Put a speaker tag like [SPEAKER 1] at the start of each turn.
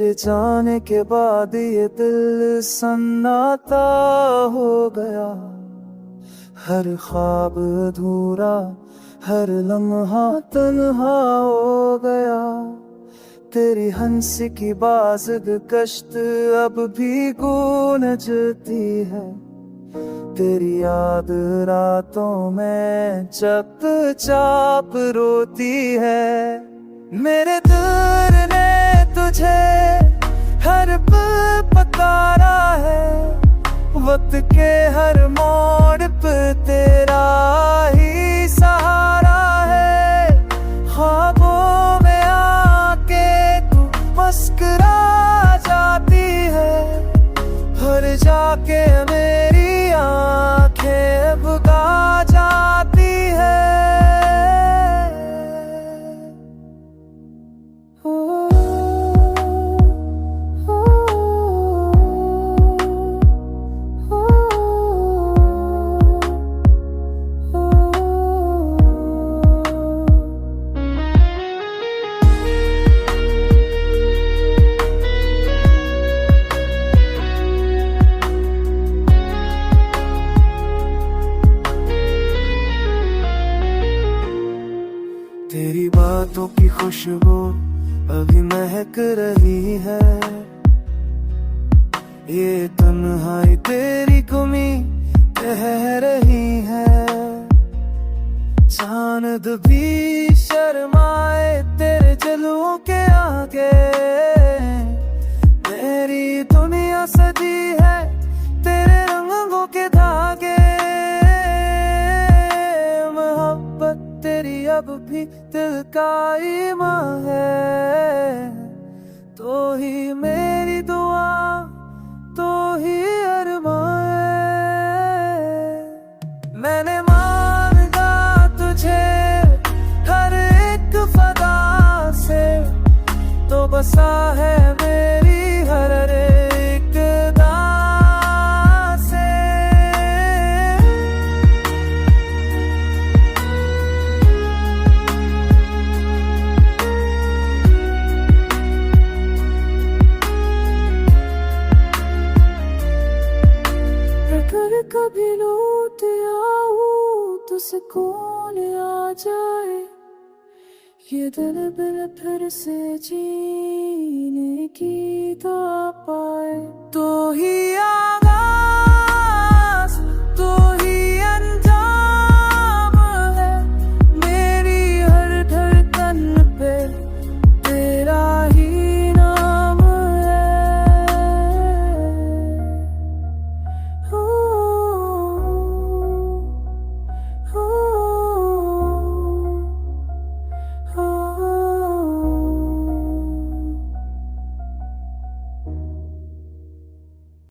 [SPEAKER 1] तेरे जाने के बाद ये दिल सन्नाटा हो गया। हर ख्वाब अधूरा, हर लम्हा तन्हा हो गया। तेरी हंसी की बाज़ कश्त अब भी गूंजती है। तेरी याद रातों में चुपचाप रोती है। मेरे दिल ने तुझे हर पल पुकारा है। वक्त के हर मोड़ पे तेरा ही सहारा है। ख्वाबों में आके तू मुस्कुरा जाती है। हर जाके मेरी आंखें भुगा जाती है। तेरी बातों की खुशबू अभी महक रही है। ये तन्हाई तेरी कमी कह रही है। चांद भी शर्माए तेरे जलवों के आगे। मेरी दुनिया सजी है तेरे रंगों के धागे। मोहब्बत तेरी अब भी दिल का ईमान है। तो ही मेरी दुआ, तो ही अरमान है। मैंने मांगा तुझे हर एक फदा से, तो बसा है मेरी हर एक दास से। अगर कभी लौट आऊं तो सुकून आ जाए। ये दिल बिल फिर से जीने की दां